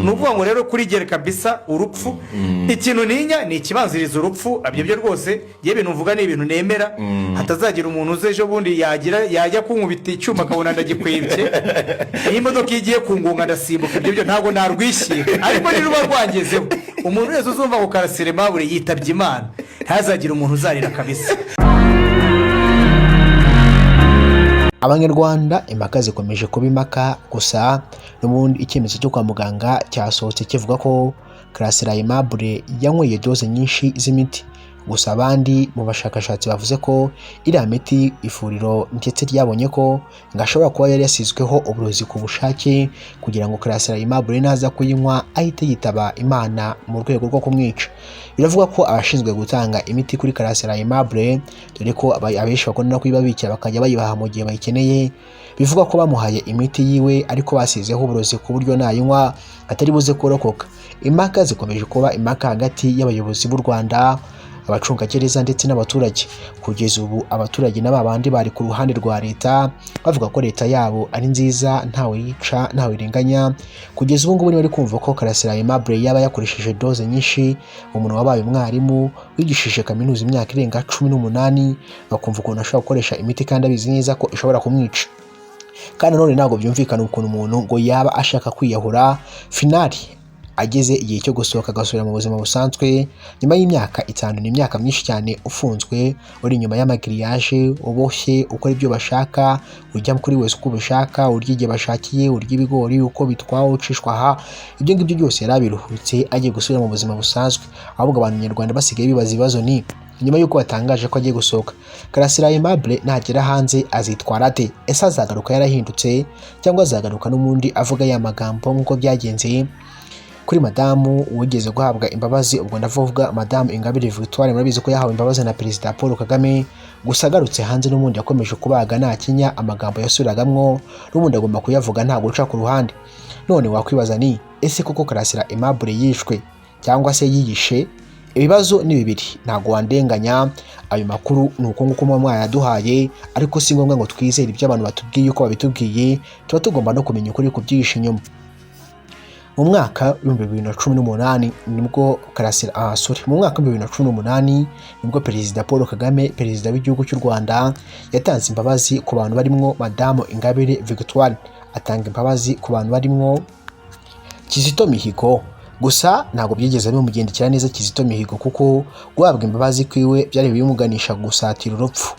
nuvuga ngo rero kuri gere kabisa urupfu ikintu ninya ni ikibanziriza urupfu abyo byo rwose ye bintu mvuga ni ibintu nemera hatazagira umuntu uzejo bundi yajya kunkubita icyuma kabona ndagikwibye imodoka igiye kungunga ndasimbuka ibyo byo ntago narwishyira ariko ni ruba rwangezeho umuntu wese uzumva ngo Karasira Aimable yitabye Imana ntazagira umuntu uzarira kabisa. Abanyarwanda impaka zikomeje kuba impaka gusa n'ubundi icyemezo cyo kwa muganga cyasohotse kivuga ko Karasira Aimable yanyweye doze nyinshi z'imiti, gusa abandi mu bashakashatsi bavuze ko iriya miti ifuriro ndetse ryabonye ko ngashobora kuba yari yasizweho uburozi ku bushake kugira ngo Karasira Aimable naza kuyinywa ahite yitaba Imana mu rwego rwo kumwica. Biravuga ko abashinzwe gutanga imiti kuri Karasira Aimable dore ko abenshi bakunda kuyibabikira bakajya bayibaha mu gihe bayikeneye, bivuga ko bamuhaye imiti yiwe ariko basizeho uburozi ku buryo nayinywa atari buze kurokoka. Impaka zikomeje kuba impaka hagati y'abayobozi b'u Rwanda, abacungagereza ndetse n'abaturage. Kugeza ubu abaturage n'ababandi bari ku ruhande rwa leta bavuga ko leta yabo ari nziza ntawe yica ntawe irenganya. Kugeza ubu ngubu bari kumva ko Karasira Aimable yaba yakoresheje doze nyinshi, umuntu wabaye umwarimu wigishije kaminuza imyaka irenga 18 bakumva ukuntu ashobora gukoresha imiti kandi abizi neza ko ishobora kumwica. Kandi none ntabwo byumvikana ukuntu umuntu ngo yaba ashaka kwiyahura finali ageze igihe cyo gusohoka agasubira mu buzima busanzwe nyuma y'imyaka 5 n'imyaka myinshi cyane ufunzwe uri nyuma y'amagiriyaje uboshye ukora ibyo bashaka ujya kuri wese uko bishaka urya igihe bashakiye urya ibigori uko bitwaho ucishwa aha ibyo ngibyo byose yarabiruhutse agiye gusubira mu buzima busanzwe. Ahubwo abantu nyarwanda basigaye bibaza ibibazo ni nyuma y'uko batangaje ko agiye gusohoka Karasira Aimable nagera hanze azitwara ate? Ese azagaruka yarahindutse cyangwa azagaruka n'umundi avuga ya magambo nk'uko byagenze kuri madamu wigeze guhabwa imbabazi? Ubwo ndavuga madamu Ingabire Victoire, murabizi ko yahawe imbabazi na Perezida Paul Kagame, gusa agarutse hanze n'umundi yakomeje kubaga nta kinya amagambo yasubiragamwo n'umundi agomba kuyavuga nta guca ku ruhande. None wakwibaza ni ese koko Karasira Aimable yishwe cyangwa se yiyishe? Ibibazo ni bibiri, ntago wandenganya. Ayo makuru nuko nguko mwaya yaduhaye, ariko si ngombwa ngo twizere ibyo abantu batubwiye uko babitubwiye, tuba tugomba no kumenya ukuri ku byihishe inyuma. Mu mwaka 2018 nibwo Karasira mu mwaka 2018 nibwo Perezida Paul Kagame, perezida w'igihugu cy'u Rwanda, yatanze imbabazi ku bantu barimo madamu Ingabire Victoire, atanga imbabazi ku bantu barimo Kizito Mihigo. Gusa ntabwo byigeze bimugendekera neza Kizito Mihigo kuko guhabwa imbabazi kwiwe byari bimuganisha gusatira urupfu.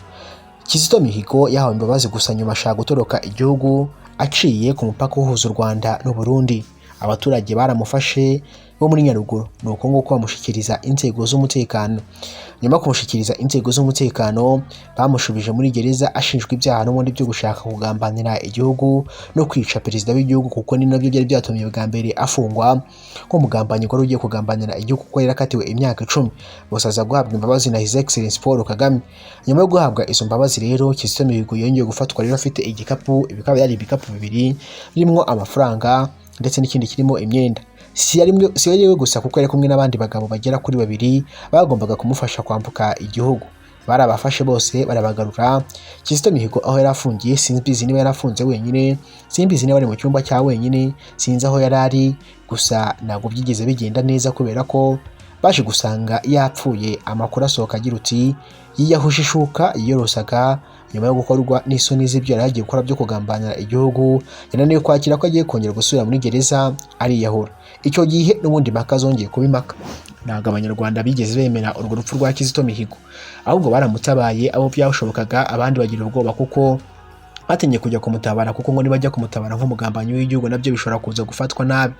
Kizito Mihigo yahawe imbabazi gusa nyuma ashaka gutoroka igihugu aciye ku mupaka uhuza u Rwanda n'u Burundi. Abaturage baramufashe bo muri Nyaruguru nuko nguko bamushikiriza inzego z'umutekano. Nyuma kumushikiriza inzego z'umutekano bamushubije muri gereza ashinjwa ibyaha n'ubundi byo gushaka kugambanira igihugu no kwica perezida w'igihugu, kuko ni nabyo byari byatumye bwa mbere afungwa ko mugambanyi ngo ugiye kugambanira igihugu kuko yarakatiwe imyaka 10. Gusaza guhabwa imbabazi na His Excellency Paul Kagame. Nyuma yo guhabwa izo mbabazi rero Kizito Mihigo yongeye gufatwa rero afite igikapu, ibikaba yari ibikapu bibiri birimo amafaranga ndetse n'ikindi kirimo imyenda. Si yari gusa kuko yari kumwe n'abandi bagabo bagera kuri 2 bagombaga kumufasha kwambuka igihugu. Barabafashe bose barabagarura. Kizito Mihigo aho yari afungiye sinzi niba yarafunze wenyine, simbizi niba ari mu cyumba cya wenyine, sinzi aho yari ari, gusa ntabwo byigeze bigenda neza kubera ko baje gusanga yapfuye. Amakuru asohoka agira uti yiyahuje ishuka yiyorosaga nyuma yo gukorwa n'isoni z'ibyo yari agiye gukora byo kugambanira igihugu. Yananiwe kwakira ko agiye kongera gusubira muri gereza ariyahura. Icyo gihe n'ubundi impaka zongeye kuba impaka. Ntabwo abanyarwanda bigeze bemera urwo rupfu rwa Kizito Mihigo, ahubwo baramutabaye abo byashobokaga, abandi bagira ubwoba kuko batinye kujya kumutabara kuko ngo nibajya kumutabara nk'umugambanyi w'igihugu nabyo bishobora kuza gufatwa nabi.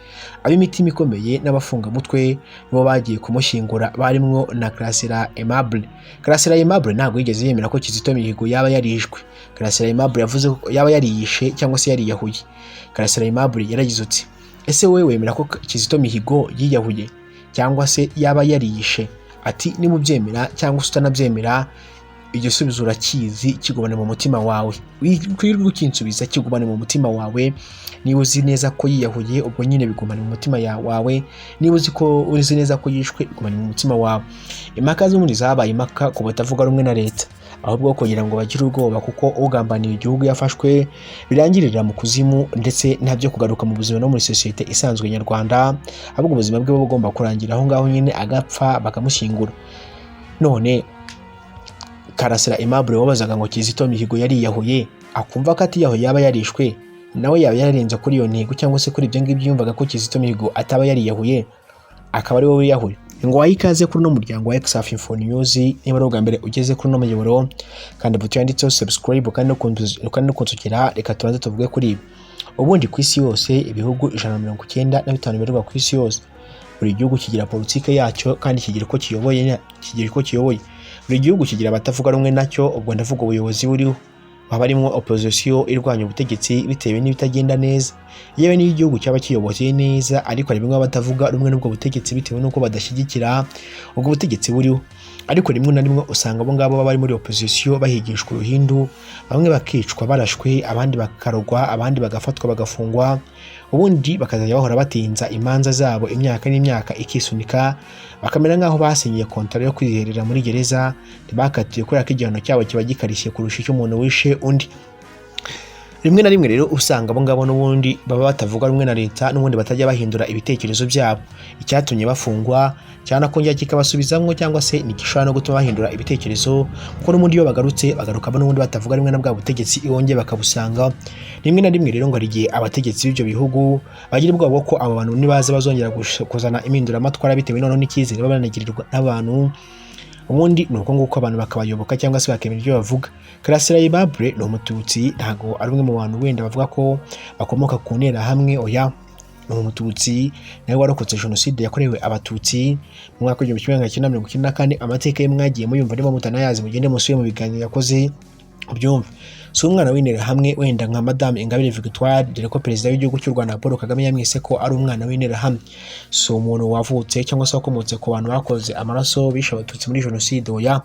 Ab'imitima ikomeye n'abafunga mutwe nibo bagiye kumushyingura barimo na Karasira Aimable. Karasira Aimable ntabwo yigeze yemera ko Kizito Mihigo yaba yarishwe. Karasira Aimable yavuze ko yaba yariyishe cyangwa se yariyahuye. Karasira Aimable yaragize uti ese wowe wemera ko Kizito Mihigo yiyahuye cyangwa se yaba yariyishe? Ati nimubyemera cyangwa utanabyemera igisubizo urakizi kigubane mu mutima wawe. Wirirwa ukinsubiza kigubane mu mutima wawe. Niba uzi neza ko yiyahuye ubwo nyine bigumane mu mutima wawe, niba uzi neza ko yishwe bigumane mu mutima wawe. Impaka z'ubundi zabaye impaka ku batavuga rumwe na leta. ahubwo kugira ngo bagire ubwoba kuko ugambaniye igihugu yafashwe birangirira mu kuzimu ndetse ntabyo kugaruka mu buzima no muri sosiyete isanzwe nyarwanda, ahubwo ubuzima bwe bugomba kurangira aho ngaho nyine agapfa bakamushyingura. None Karasira Aimable wabazaga ngo Kizito Mihigo yariyahuye, akumva ko atiyahuye yaba yarishwe, nawe yaba yararenze kuri iyo ntego cyangwa se kuri ibyo ngibyo yumvaga ko Kizito Mihigo ataba yariyahuye akaba ari wowe wiyahuye. Ngo wahe ikaze kuri uno muryango wa Exaf Info News, niba ari ubwa mbere ugeze kuri uno muyoboro kandi buto yanditseho subscribe kandi no kunsukira, reka tubanze tuvuge kuri ibi. Ubundi ku isi yose ibihugu 195 biruka ku isi yose, buri gihugu kigira politike yacyo kandi kigira ko kiyoboye. Buri gihugu kigira abatavuga rumwe nacyo, ubwo ndavuga ubuyobozi buriho, baba barimo opposition irwanya ubutegetsi bitewe n'ibitagenda neza. Yewe niyo igihugu cyaba kiyoboye neza ariko hari bimwe batavuga rumwe n'ubwo butegetsi bitewe n'uko badashyigikira ubwo butegetsi buriho. Ariko rimwe na rimwe usanga abo ngabo baba bari muri opposition bahigishwa uruhindu, bamwe bakicwa barashwe, abandi bakarogwa, abandi bagafatwa bagafungwa, ubundi bakazajya bahora batinza imanza zabo imyaka n'imyaka ikisunika, bakamera nk'aho basinyiye kontara yo kwiherera muri gereza, ntibakatiye kubera ko igihano cyabo kiba gikarishye kurusha icyo umuntu wishe undi. Rimwe na rimwe rero usanga abo ngabo n'ubundi baba batavuga rumwe na leta, n'ubundi batajya bahindura ibitekerezo byabo, icyatumye bafungwa cyane kongera kikabasubizamwo cyangwa se nigishobora no gutuma bahindura ibitekerezo, kuko n'ubundi iyo bagarutse bagaruka n'ubundi batavuga rumwe na bwa butegetsi iwongeye bakabusanga. Rimwe na rimwe rero ngo ari igihe abategetsi b'ibyo bihugu bagira ubwoba ko abo bantu nibaza bazongera kuzana impinduramatwara bitewe noneho n'icyizere baba banagirirwa n'abantu, ubundi nuko nguko abantu bakabayoboka cyangwa se bakemera ibyo bavuga. Karasira Aimable ni umututsi, ntago ari umwe mu bantu wenda bavuga ko bakomoka ku ntera hamwe, oya, ni umututsi nawe warokotse jenoside yakorewe abatutsi mu mwaka w'1994. Amateka ye mwagiye muyumva niba mutanayazi mugende musuye mu biganiro yakoze ubyumva. Si umwana w'intera hamwe wenda nka Madame Ingabire Victoire, dore ko perezida w'igihugu cy'u Rwanda Paul Kagame yamwise ko ari umwana w'intera hamwe. Si umuntu wavutse cyangwa se wakomotse ku bantu bakoze amaraso bishe abatutsi muri jenoside, oya,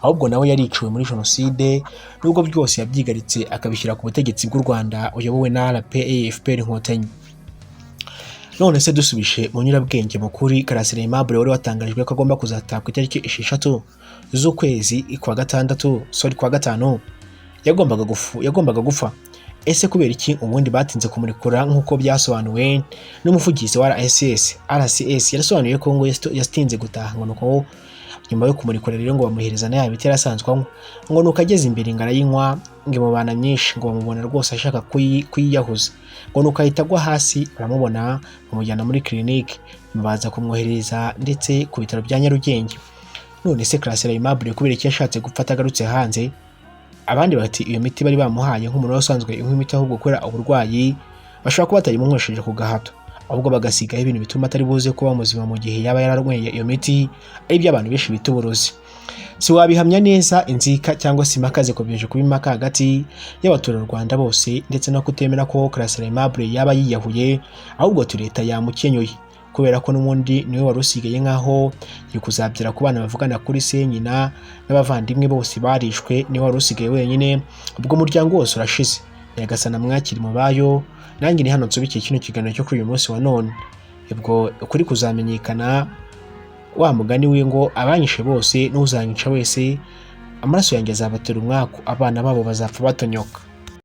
ahubwo nawe yariciwe muri jenoside, nubwo byose yabyigaritse akabishyira ku butegetsi bw'u Rwanda uyobowe na RPA FPR Inkotanyi. None se dusubishe mu nyurabwenge mukuri, Karasira Aimable wari watangarijwe ko agomba kuzataha ku itariki 6 z'ukwezi kwa gatanu yagombaga gupfa. Ese kubera iki ubundi batinze kumurekura nk'uko byasobanuwe n'umuvugizi wa RCS yarasobanuye ko ngo yatinze gutaha, ngo nuko nyuma yo kumurekura rero ngo bamuhereza na yabiti yarasanzwe ngo nuko ageze imbere ngo arayinywa, ngo mubana myinshi, ngo bamubona rwose ashaka kuyiyahuza, ngo nuko ahita agwa hasi, baramubona bamujyana muri clinique, baza kumwohereza ndetse ku bitaro bya Nyarugenge. None se Karasira Aimable kubera iki yashatse gupfa atagarutse hanze? Abandi bati iyo miti bari bamuhaye nk'umuntu wasanzwe inkwi imiti ahubwo kubera uburwayi bashobora kuba batayimunywesheje ku gahato, ahubwo bagasigaho ibintu bituma atari buze kuba muzima mu gihe yaba yaranyweye iyo miti, ari byo abantu benshi bita uburozi. Si wabihamya neza inzika cyangwa se impaka zikomeje kuba impaka hagati y'abaturarwanda bose, ndetse no kutemera ko Karasira Aimable yaba yiyahuye, ahubwo leta yamukenyuye kubera ko n'ubundi niwe wari usigaye nk'aho yari kuzabyara ku bana bavugana kuri se, nyina n'abavandimwe bose barishwe, niwe wari usigaye wenyine, ubwo umuryango wose urashize. Nyagasana mwakiri mu bayo, nanjye ni hano nsubikiye kino kiganiro cyo kuri uyu munsi wa none. Ubwo ukuri kuzamenyekana, wa mugani we ngo abanyishe bose n'uzanyica wese, amaraso yanjye azabatera umwaku, abana babo bazapfa batonyoka.